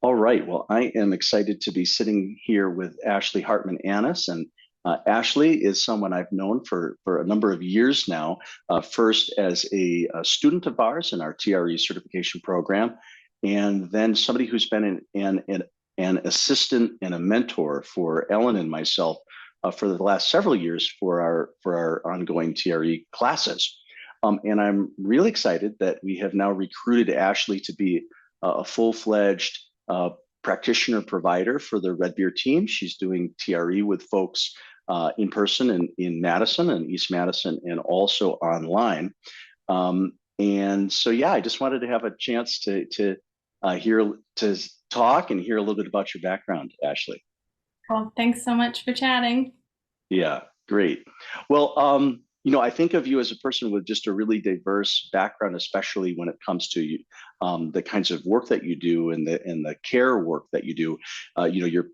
All right. Well, I am excited to be sitting here with Ashley Hartman Annis. And Ashley is someone I've known for a number of years now, first as a student of ours in our TRE certification program, and then somebody who's been an assistant and a mentor for Ellen and myself for the last several years for our ongoing TRE classes. And I'm really excited that we have now recruited Ashley to be a full-fledged practitioner provider for the Red Beer team. She's doing TRE with folks in person in Madison and East Madison, and also online. And so, yeah, I just wanted to have a chance to talk and hear a little bit about your background, Ashley. Well, thanks so much for chatting. Yeah, great. Well, I think of you as a person with just a really diverse background, especially when it comes to the kinds of work that you do and the care work that you do.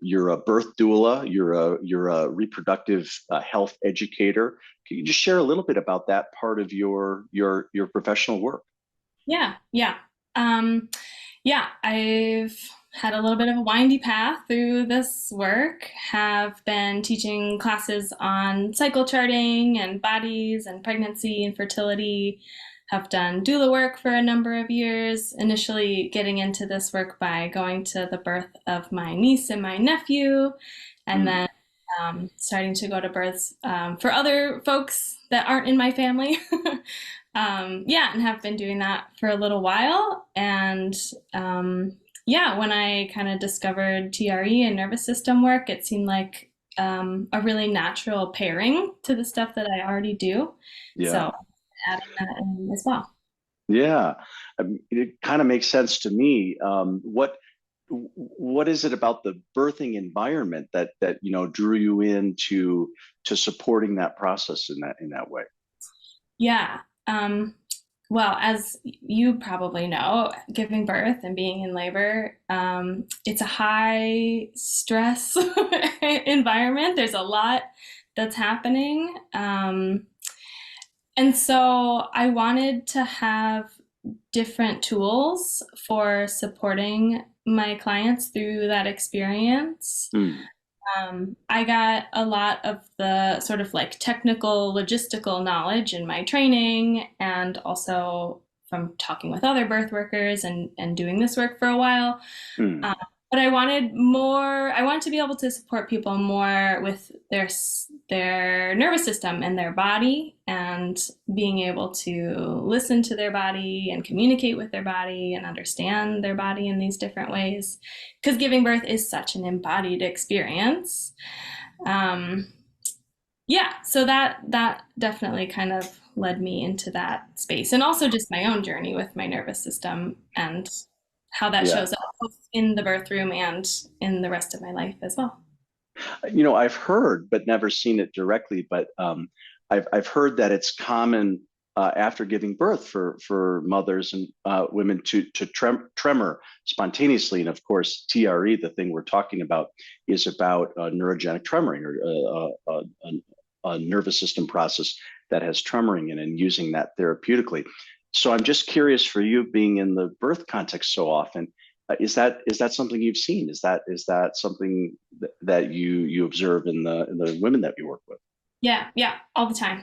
You're a birth doula, you're a reproductive health educator. Can you just share a little bit about that part of your professional work? Yeah, yeah. Yeah, I've had a little bit of a windy path through this work, have been teaching classes on cycle charting and bodies and pregnancy and fertility, have done doula work for a number of years, initially getting into this work by going to the birth of my niece and my nephew, and Mm. then starting to go to births for other folks that aren't in my family. Yeah, and have been doing that for a little while. And yeah, when I kind of discovered TRE and nervous system work, it seemed like a really natural pairing to the stuff that I already do. Yeah. So adding that in as well. Yeah, it kind of makes sense to me. What is it about the birthing environment that drew you into to supporting that process in that way? Yeah. Um, well, as you probably know, giving birth and being in labor, it's a high stress environment. There's a lot that's happening. And so I wanted to have different tools for supporting my clients through that experience. Mm. I got a lot of the sort of like technical, logistical knowledge in my training, and also from talking with other birth workers and doing this work for a while. Mm. Um, but I wanted more, I wanted to be able to support people more with their nervous system and their body, and being able to listen to their body and communicate with their body and understand their body in these different ways. Because giving birth is such an embodied experience. Um, yeah, so that definitely kind of led me into that space, and also just my own journey with my nervous system and how that Yeah. shows up both in the birth room and in the rest of my life as well. I've heard, but never seen it directly. But I've heard that it's common after giving birth for mothers and women to tremor spontaneously. And of course, TRE, the thing we're talking about, is about neurogenic tremoring, or a nervous system process that has tremoring in, and using that therapeutically. So I'm just curious, for you being in the birth context so often, is that something you've seen? Is that something that you observe in the women that you work with? Yeah, yeah, all the time.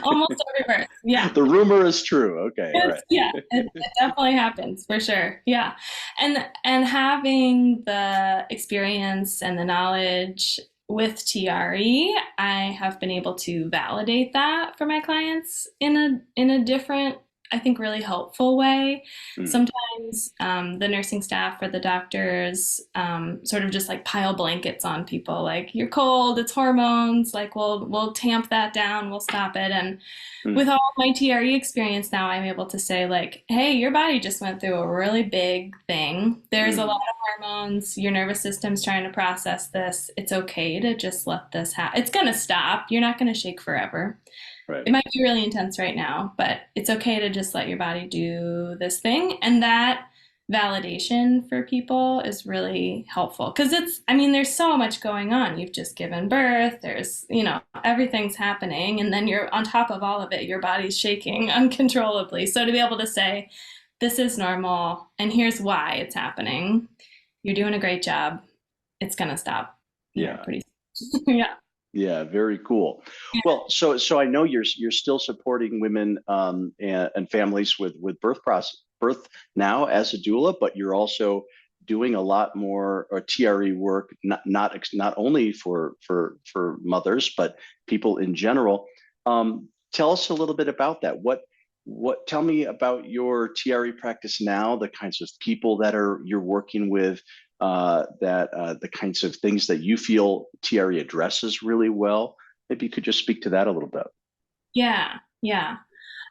Almost every birth. Yeah. The rumor is true. Okay, all right. Yeah, it definitely happens for sure. Yeah. And having the experience and the knowledge with TRE, I have been able to validate that for my clients in a different, I think, really helpful way. Mm. Sometimes the nursing staff or the doctors sort of just like pile blankets on people, like you're cold, it's hormones, like we'll tamp that down, we'll stop it. And with Mm. all my TRE experience now, I'm able to say, like, hey, your body just went through a really big thing. There's a lot Mm. of hormones. Your nervous system's trying to process this. It's okay to just let this happen. It's going to stop. You're not going to shake forever. Right. It might be really intense right now, but it's okay to just let your body do this thing. And that validation for people is really helpful, because I mean, there's so much going on. You've just given birth, everything's happening. And then you're on top of all of it, your body's shaking uncontrollably. So to be able to say, this is normal and here's why it's happening, you're doing a great job. It's gonna stop here Yeah. pretty soon. Yeah. Yeah, very cool. Well, so I know you're still supporting women and families with birth now as a doula, but you're also doing a lot more or TRE work, not only for mothers, but people in general. Tell us a little bit about that. What tell me about your TRE practice now, the kinds of people that are you're working with, that the kinds of things that you feel TRE addresses really well. Maybe you could just speak to that a little bit. Yeah. Yeah.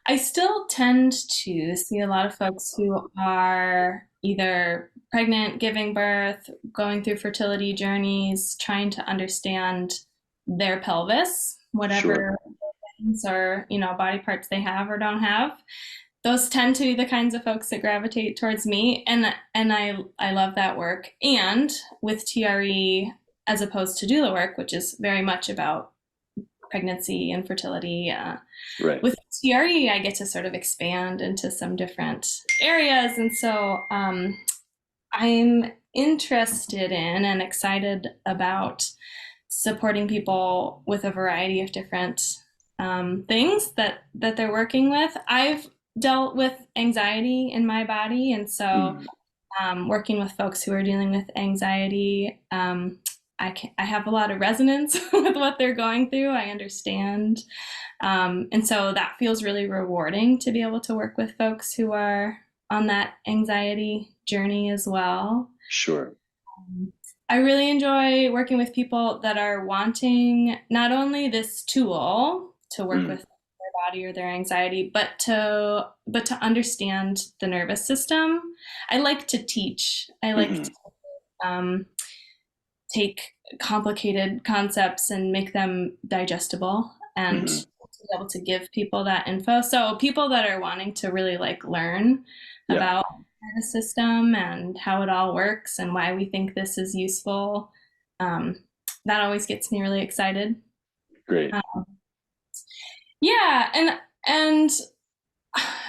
I still tend to see a lot of folks who are either pregnant, giving birth, going through fertility journeys, trying to understand their pelvis, Sure. whatever things or, body parts they have or don't have. Those tend to be the kinds of folks that gravitate towards me, and I love that work. And with TRE as opposed to doula work, which is very much about pregnancy and fertility, Right. with TRE, I get to sort of expand into some different areas. And so I'm interested in and excited about supporting people with a variety of different things that they're working with. I've dealt with anxiety in my body, and so Mm. working with folks who are dealing with anxiety, I have a lot of resonance with what they're going through. I understand. And so that feels really rewarding to be able to work with folks who are on that anxiety journey as well. Sure. I really enjoy working with people that are wanting not only this tool to work with Mm. their body or their anxiety, but to understand the nervous system. I like to teach. I like to Hmm. um, take complicated concepts and make them digestible and Hmm. to be able to give people that info. So people that are wanting to really like learn Yeah. about the system and how it all works and why we think this is useful, um, that always gets me really excited. Great. Um, yeah, and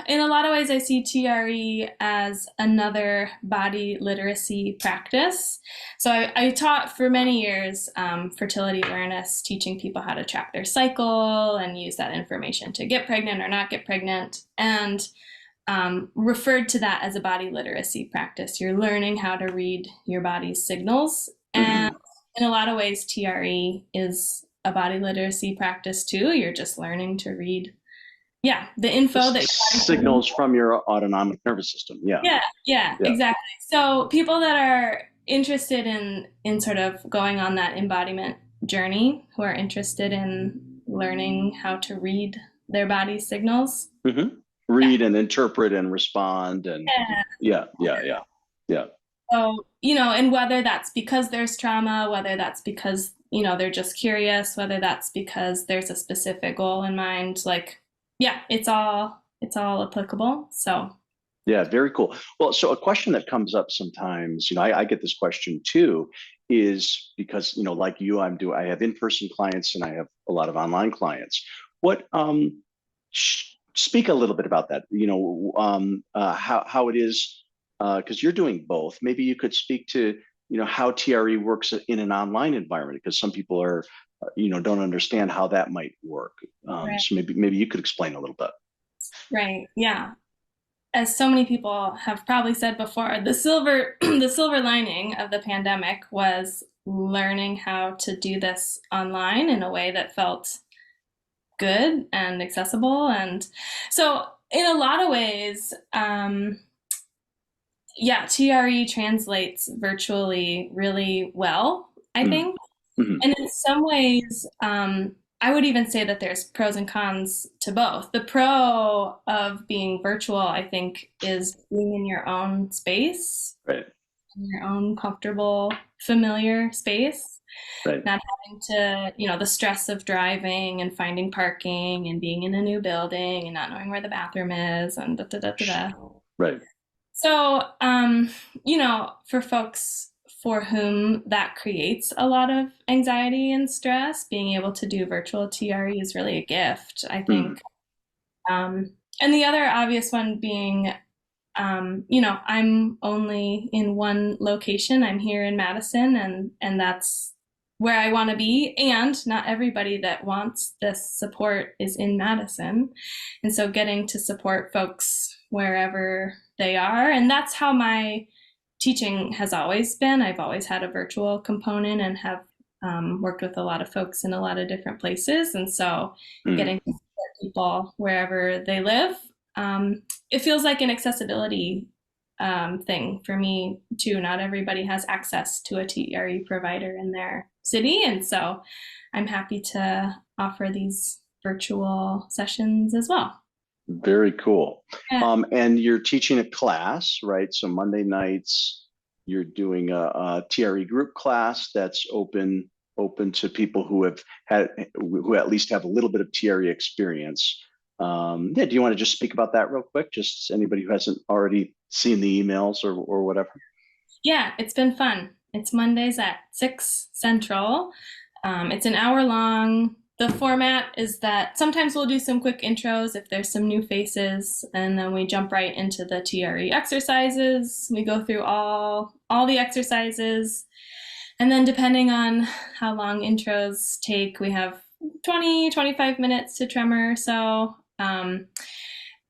in a lot of ways, I see TRE as another body literacy practice. So I taught for many years fertility awareness, teaching people how to track their cycle and use that information to get pregnant or not get pregnant, and referred to that as a body literacy practice. You're learning how to read your body's signals. And Hmm. in a lot of ways, TRE is a body literacy practice too. You're just learning to read, yeah, the The info that your body's giving signals you. from your autonomic nervous system. Yeah. Yeah, yeah, Yeah. exactly. So people that are interested in sort of going on that embodiment journey, who are interested in learning how to read their body's signals. Hmm. Yeah. Read and interpret and respond and yeah, yeah, yeah, yeah. So, and whether that's because there's trauma, whether that's because, they're just curious, whether that's because there's a specific goal in mind, like, yeah, it's all applicable. So, Yeah, very cool. Well, so a question that comes up sometimes, I get this question too, is because, like you, I have in-person clients and I have a lot of online clients. What, speak a little bit about that, how it is, because you're doing both. Maybe you could speak to, how TRE works in an online environment, because some people are, don't understand how that might work. right, So maybe you could explain a little bit. right, yeah. As so many people have probably said before, the silver the silver lining of the pandemic was learning how to do this online in a way that felt good and accessible. And so, in a lot of ways, yeah, TRE translates virtually really well, I Mm. think. Hmm. And in some ways, I would even say that there's pros and cons to both. The pro of being virtual, I think, is being in your own space, Right, in your own comfortable, familiar space, right. not having to, the stress of driving and finding parking and being in a new building and not knowing where the bathroom is and da da da da da. Right. So, for folks for whom that creates a lot of anxiety and stress, being able to do virtual TRE is really a gift, I Mm. think. And the other obvious one being I'm only in one location. I'm here in Madison, and that's where I want to be. And not everybody that wants this support is in Madison. And so getting to support folks wherever they are. And that's how my teaching has always been. I've always had a virtual component and have worked with a lot of folks in a lot of different places. And so Mm. getting to support people wherever they live, it feels like an accessibility thing for me too. Not everybody has access to a TRE provider in their city. And so I'm happy to offer these virtual sessions as well. Very cool. Yeah. And you're teaching a class, right? So Monday nights, you're doing a TRE group class that's open to people who at least have a little bit of TRE experience. Yeah, do you want to just speak about that real quick? Just anybody who hasn't already seen the emails or whatever. Yeah, it's been fun. It's Mondays at 6 Central. It's an hour long. The format is that sometimes we'll do some quick intros if there's some new faces, and then we jump right into the TRE exercises. We go through all the exercises, and then depending on how long intros take, we have 20-25 minutes to tremor. So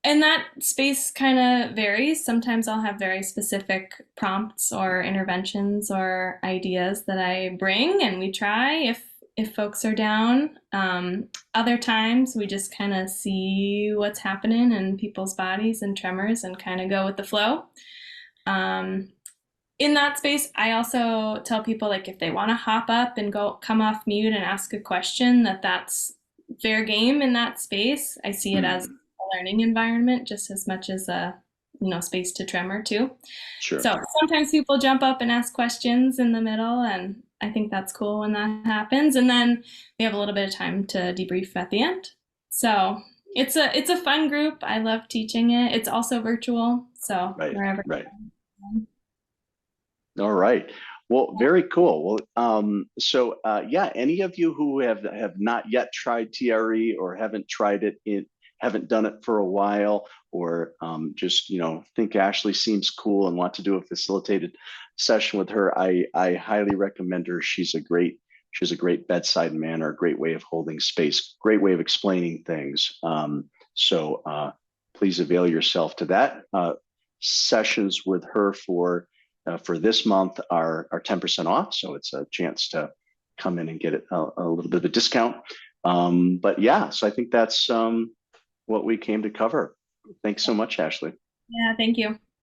and that space kind of varies. Sometimes I'll have very specific prompts or interventions or ideas that I bring and we try if folks are down. Other times we just kind of see what's happening in people's bodies and tremors and kind of go with the flow. In that space, I also tell people like if they want to hop up and come off mute and ask a question, that's fair game in that space. I see it as Mm. a learning environment just as much as a space to tremor too. Sure. So sometimes people jump up and ask questions in the middle, and I think that's cool when that happens. And then we have a little bit of time to debrief at the end. So it's a fun group. I love teaching it. It's also virtual, so Right. wherever. Right. All right. Well, very cool. Well, yeah, any of you who have not yet tried TRE or haven't done it for a while, or just think Ashley seems cool and want to do a facilitated session with her, I highly recommend her. She's a great bedside manner, a great way of holding space, great way of explaining things. Please avail yourself to that. Sessions with her for this month are 10% off. So it's a chance to come in and get a little bit of a discount. But yeah, so I think that's what we came to cover. Thanks so much, Ashley. Yeah, thank you.